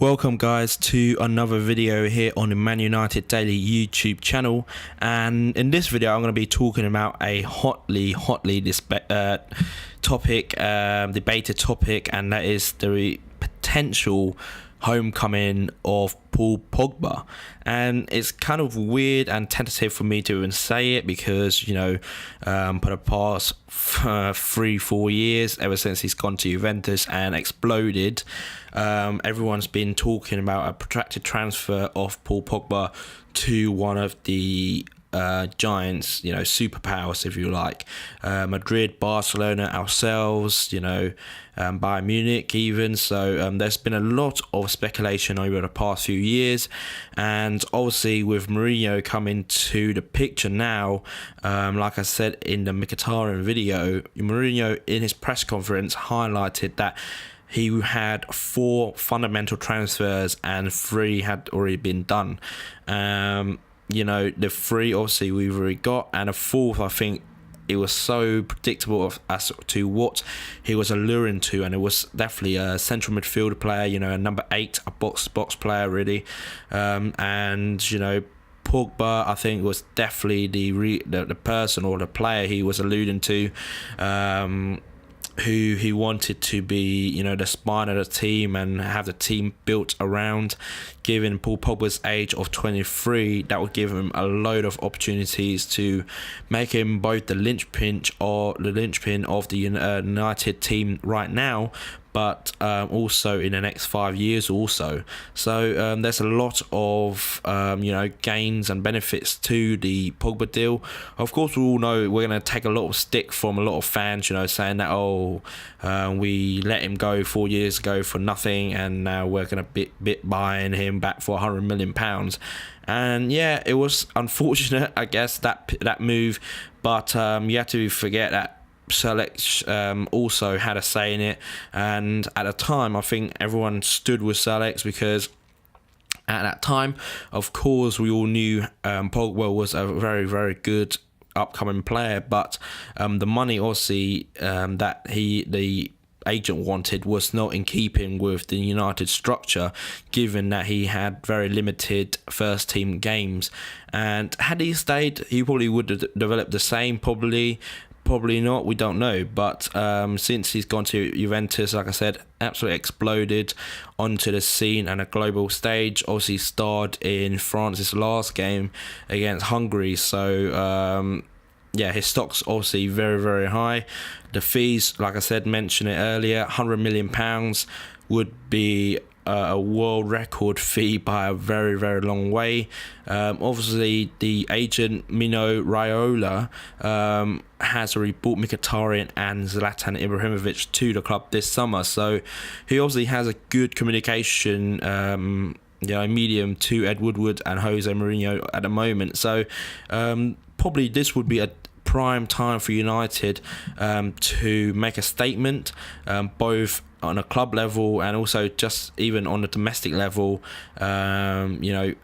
Welcome guys to another video here on the ManUnitedDaily YouTube channel, and in this video I'm going to be talking about a hotly debated topic, and that is the potential homecoming of Paul Pogba. And it's kind of weird and tentative for me to even say it because, for the past 3-4 years, ever since he's gone to Juventus and exploded, everyone's been talking about a protracted transfer of Paul Pogba to one of the giants, superpowers, if you like, Madrid, Barcelona, ourselves, Bayern Munich even. So there's been a lot of speculation over the past few years, and obviously with Mourinho coming to the picture now, like I said in the Mkhitaryan video, Mourinho in his press conference highlighted that he had 4 fundamental transfers and 3 had already been done. The 3 obviously we've already got, and a 4th, I think it was so predictable as to what he was alluring to, and it was definitely a central midfielder player, a number 8, a box player really, and Pogba, I think, was definitely the person or the player he was alluding to, who he wanted to be, the spine of the team and have the team built around. Given Paul Pogba's age of 23, that would give him a load of opportunities to make him both the linchpin of the United team right now, but also in the next 5 years also. So there's a lot of gains and benefits to the Pogba deal. Of course, we all know we're going to take a lot of stick from a lot of fans, saying that we let him go 4 years ago for nothing, and now we're going to be buying him back for £100 million. And yeah, it was unfortunate, I guess, that move, but you have to forget that Sir Alex also had a say in it, and at the time I think everyone stood with Sir Alex because at that time, of course, we all knew Pogba was a very, very good upcoming player, but the money obviously that the agent wanted was not in keeping with the United structure, given that he had very limited first team games. And had he stayed, he probably would have developed the same, probably not, we don't know. But since he's gone to Juventus, like I said, absolutely exploded onto the scene and a global stage. Obviously starred in France's last game against Hungary, so his stock's obviously very, very high. The fees, like I said, mentioned it earlier, £100 million would be a world record fee by a very, very long way. Obviously, the agent Mino Raiola has already bought Mkhitaryan and Zlatan Ibrahimovic to the club this summer, so he obviously has a good communication medium to Ed Woodward and Jose Mourinho at the moment. So probably this would be a prime time for United to make a statement, both on a club level and also just even on the domestic level, in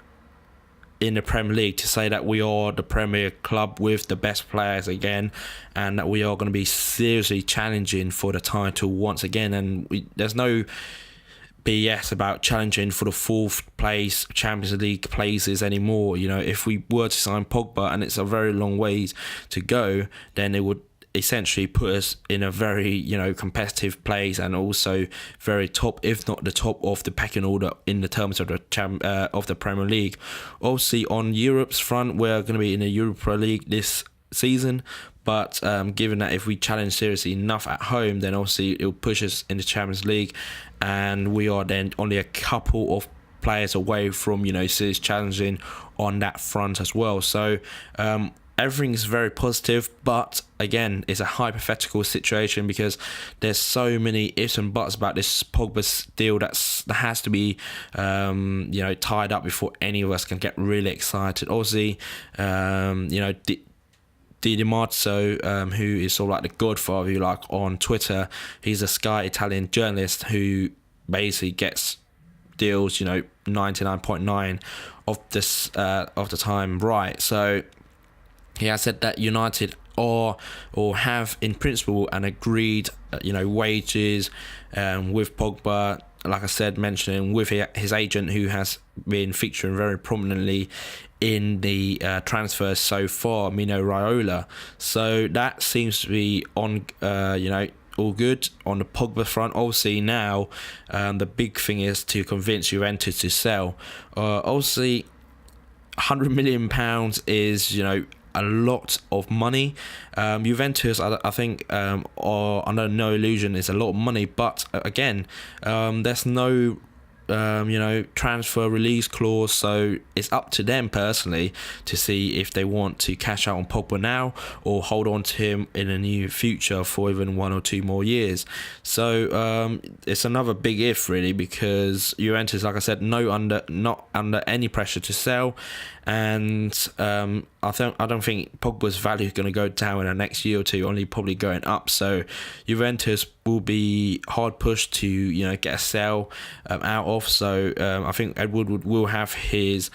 the Premier League, to say that we are the Premier club with the best players again, and that we are going to be seriously challenging for the title once again. And there's no BS about challenging for the 4th place Champions League places anymore. If we were to sign Pogba, and it's a very long ways to go, then it would essentially put us in a very competitive place, and also very top, if not the top of the pecking order in the terms of the Premier League. Obviously on Europe's front, we're going to be in the Europa League this season, but given that if we challenge seriously enough at home, then obviously it'll push us in the Champions League, and we are then only a couple of players away from serious challenging on that front as well. So everything's very positive, but again, it's a hypothetical situation because there's so many ifs and buts about this Pogba deal that has to be tied up before any of us can get really excited. Obviously, Di Marzio, who is sort of like the godfather, you like, on Twitter, he's a Sky Italian journalist who basically gets deals 99.9 of the time right. So he has said that United are or have in principle an agreed wages with Pogba. like I said, mentioning with his agent, who has been featuring very prominently in the transfers so far, Mino Raiola. So that seems to be on, all good on the Pogba front. Obviously now, the big thing is to convince Juventus to sell. Obviously, £100 million is, a lot of money. Juventus, I think, are under no illusion, is a lot of money. But again, there's no transfer release clause, so it's up to them personally to see if they want to cash out on Pogba now or hold on to him in a new future for even 1 or 2 more years. So it's another big if, really, because Juventus, like I said, not under any pressure to sell, and I don't think Pogba's value is going to go down in the next year or two, only probably going up. So Juventus will be hard pushed to get a sell out of. So I think Ed Woodward will have his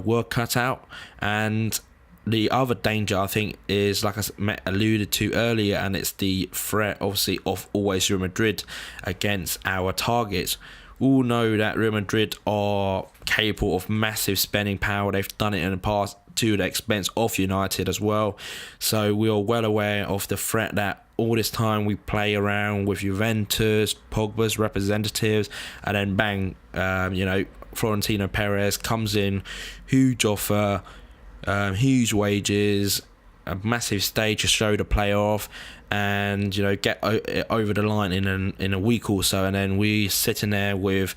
work cut out. And the other danger, I think, is, like I alluded to earlier, and it's the threat, obviously, of always Real Madrid against our targets. We all know that Real Madrid are capable of massive spending power. They've done it in the past to the expense of United as well. So we are well aware of the threat that all this time we play around with Juventus, Pogba's representatives, and then bang, Florentino Perez comes in, huge offer, huge wages, a massive stage to show the player off, and get over the line in a week or so, and then we sitting there with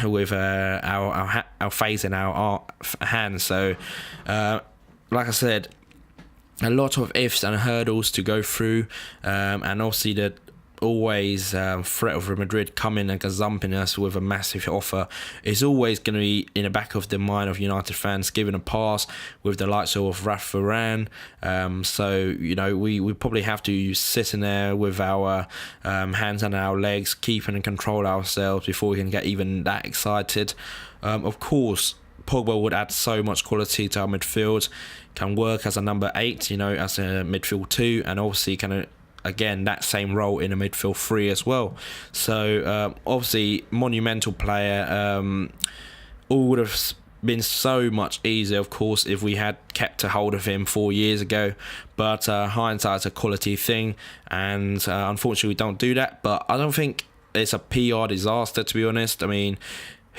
with our face in our hands. So like I said, a lot of ifs and hurdles to go through, and obviously the always threat of Real Madrid coming and gazumping us with a massive offer is always going to be in the back of the mind of United fans, giving a pass with the likes of Ralph Varane. So we probably have to sit in there with our hands on our legs, keeping and control ourselves before we can get even that excited. Of course, Pogba would add so much quality to our midfield, can work as a number 8, as a midfield 2, and obviously can again that same role in a midfield 3 as well. So obviously monumental player. All would have been so much easier, of course, if we had kept a hold of him 4 years ago, but hindsight's a quality thing, and unfortunately we don't do that. But I don't think it's a PR disaster, to be honest. I mean,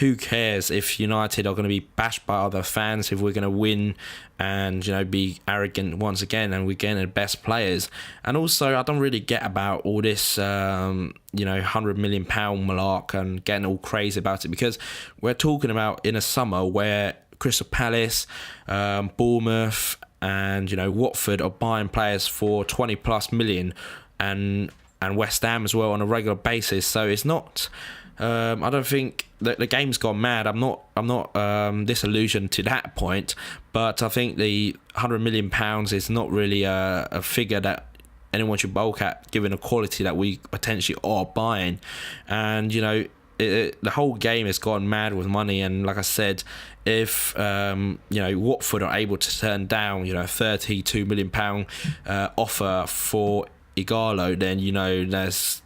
who cares if United are going to be bashed by other fans if we're going to win and be arrogant once again and we're getting the best players? And also, I don't really get about all this £100 million malark and getting all crazy about it, because we're talking about in a summer where Crystal Palace, Bournemouth and Watford are buying players for 20 plus million, and West Ham as well on a regular basis. So it's not I don't think that the game's gone mad. I'm not disillusioned to that point, but I think the £100 million is not really a figure that anyone should bulk at, given the quality that we potentially are buying. And the whole game has gone mad with money. And like I said, if Watford are able to turn down £32 million offer for Igalo, then there's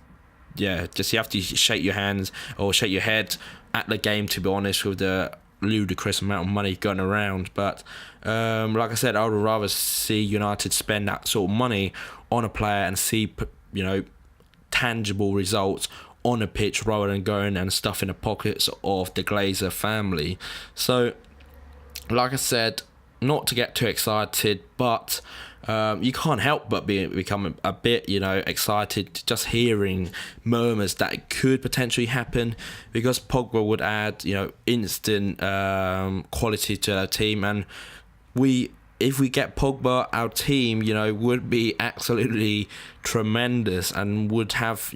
just you have to shake your hands or shake your head at the game, to be honest, with the ludicrous amount of money going around. But like I said, I would rather see United spend that sort of money on a player and see tangible results on a pitch rather than going and stuffing the pockets of the Glazer family. So like I said, not to get too excited, but you can't help but become a bit, excited just hearing murmurs that it could potentially happen, because Pogba would add, instant quality to our team. And if we get Pogba, our team, would be absolutely tremendous and would have,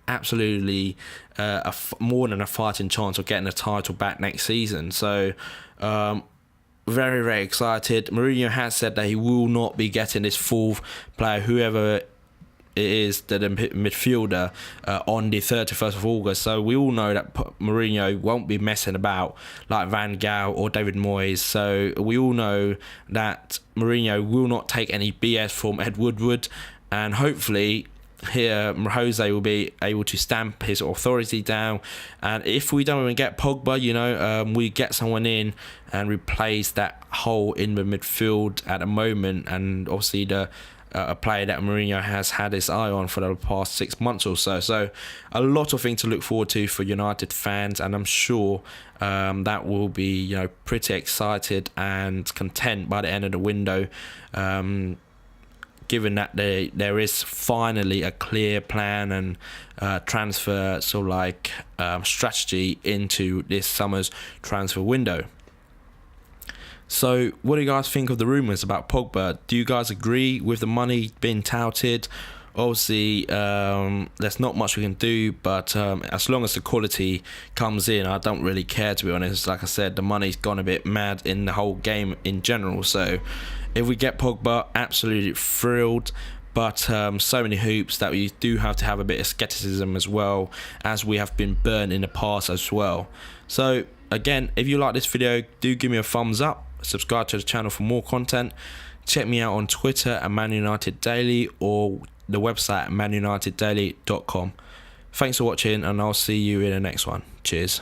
absolutely more than a fighting chance of getting a title back next season. So very, very excited. Mourinho has said that he will not be getting this fourth player, whoever it is, the midfielder, on the 31st of August. So we all know that Mourinho won't be messing about like Van Gaal or David Moyes. So we all know that Mourinho will not take any BS from Ed Woodward, and hopefully here Jose will be able to stamp his authority down, and if we don't even get Pogba, we get someone in and replace that hole in the midfield at the moment, and obviously a player that Mourinho has had his eye on for the past 6 months or so. So a lot of things to look forward to for United fans, and I'm sure that will be pretty excited and content by the end of the window, given that there is finally a clear plan and transfer strategy into this summer's transfer window. So what do you guys think of the rumours about Pogba? Do you guys agree with the money being touted? Obviously, there's not much we can do, but as long as the quality comes in, I don't really care, to be honest. Like I said, the money's gone a bit mad in the whole game in general. So if we get Pogba, absolutely thrilled. But so many hoops that we do have to have a bit of skepticism as well, as we have been burnt in the past as well. So again, if you like this video, do give me a thumbs up. Subscribe to the channel for more content. Check me out on Twitter at ManUnitedDaily or the website at ManUnitedDaily.com. Thanks for watching, and I'll see you in the next one. Cheers.